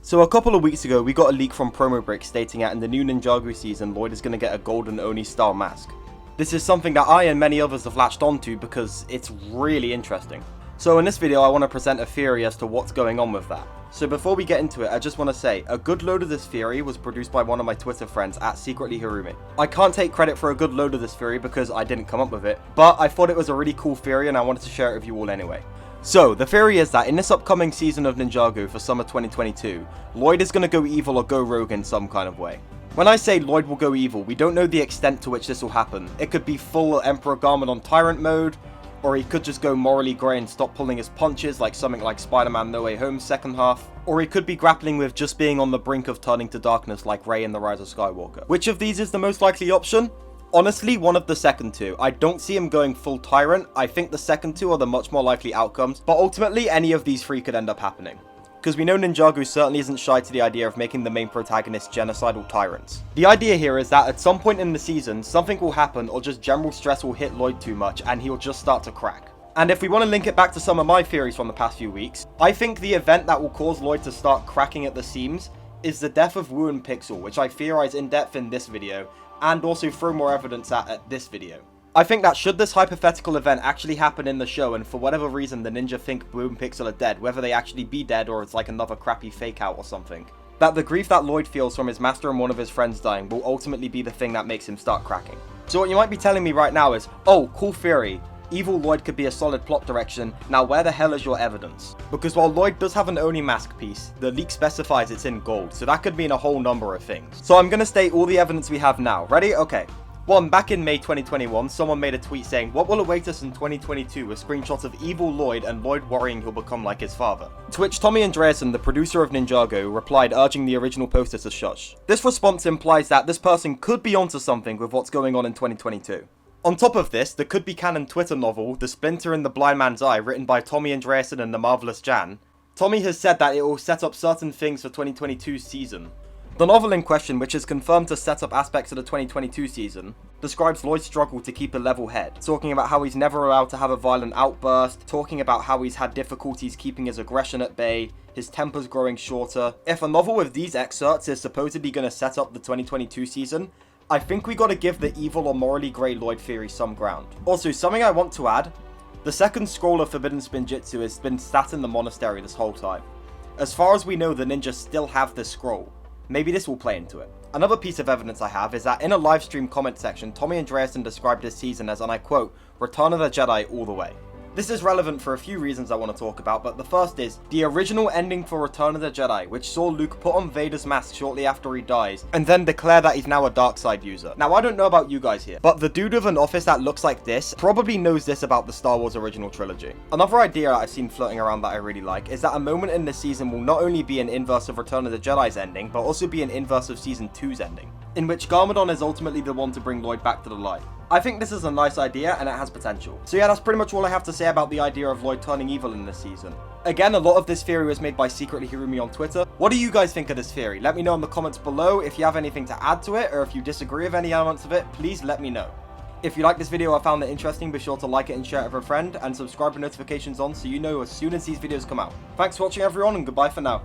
So a couple of weeks ago, we got a leak from PromoBrick stating that in the new Ninjago season, Lloyd is going to get a golden Oni style mask. This is something that I and many others have latched onto because it's really interesting. So in this video, I want to present a theory as to what's going on with that. So before we get into it, I just want to say, a good load of this theory was produced by one of my Twitter friends at Secretly Harumi. I can't take credit for a good load of this theory because I didn't come up with it, but I thought it was a really cool theory and I wanted to share it with you all anyway. So, the theory is that in this upcoming season of Ninjago for summer 2022, Lloyd is going to go evil or go rogue in some kind of way. When I say Lloyd will go evil, we don't know the extent to which this will happen. It could be full Emperor Garmadon Tyrant mode, or he could just go morally grey and stop pulling his punches like something like Spider-Man No Way Home's second half, or he could be grappling with just being on the brink of turning to darkness like Rey in The Rise of Skywalker. Which of these is the most likely option? Honestly, one of the second two. I don't see him going full Tyrant. I think the second two are the much more likely outcomes, but ultimately any of these three could end up happening. Because we know Ninjago certainly isn't shy to the idea of making the main protagonists genocidal tyrants. The idea here is that at some point in the season, something will happen or just general stress will hit Lloyd too much and he'll just start to crack. And if we want to link it back to some of my theories from the past few weeks, I think the event that will cause Lloyd to start cracking at the seams is the death of Wu and Pixel, which I theorize in depth in this video, and also throw more evidence at this video. I think that should this hypothetical event actually happen in the show, and for whatever reason the ninja think Wu and Pixel are dead, whether they actually be dead or it's like another crappy fake out or something, that the grief that Lloyd feels from his master and one of his friends dying will ultimately be the thing that makes him start cracking. So what you might be telling me right now is, oh, cool theory, evil Lloyd could be a solid plot direction, now where the hell is your evidence? Because while Lloyd does have an Oni mask piece, the leak specifies it's in gold, so that could mean a whole number of things. So I'm gonna state all the evidence we have now. Ready? Okay. 1. Back in May 2021, someone made a tweet saying, what will await us in 2022 with screenshots of evil Lloyd and Lloyd worrying he'll become like his father. To which Tommy Andreasen, the producer of Ninjago, replied urging the original poster to shush. This response implies that this person could be onto something with what's going on in 2022. On top of this, the could-be canon Twitter novel, The Splinter in the Blind Man's Eye, written by Tommy Andreasen and the Marvelous Jan, Tommy has said that it will set up certain things for 2022's season. The novel in question, which is confirmed to set up aspects of the 2022 season, describes Lloyd's struggle to keep a level head, talking about how he's never allowed to have a violent outburst, talking about how he's had difficulties keeping his aggression at bay, his temper's growing shorter. If a novel with these excerpts is supposedly going to set up the 2022 season, I think we gotta give the evil or morally grey Lloyd theory some ground. Also, something I want to add, the second scroll of Forbidden Spinjitzu has been sat in the monastery this whole time. As far as we know, the ninjas still have this scroll. Maybe this will play into it. Another piece of evidence I have is that in a livestream comment section, Tommy Andreasen described this season as, and I quote, Return of the Jedi all the way. This is relevant for a few reasons I want to talk about, but the first is the original ending for Return of the Jedi, which saw Luke put on Vader's mask shortly after he dies, and then declare that he's now a dark side user. Now, I don't know about you guys here, but the dude with an office that looks like this probably knows this about the Star Wars original trilogy. Another idea I've seen floating around that I really like is that a moment in this season will not only be an inverse of Return of the Jedi's ending, but also be an inverse of Season 2's ending, in which Garmadon is ultimately the one to bring Lloyd back to the light. I think this is a nice idea and it has potential. So yeah, that's pretty much all I have to say about the idea of Lloyd turning evil in this season. Again, a lot of this theory was made by Secretly Harumi on Twitter. What do you guys think of this theory? Let me know in the comments below. If you have anything to add to it, or if you disagree with any elements of it, please let me know. If you like this video or found it interesting, be sure to like it and share it with a friend, and subscribe with notifications on so you know as soon as these videos come out. Thanks for watching everyone, and goodbye for now.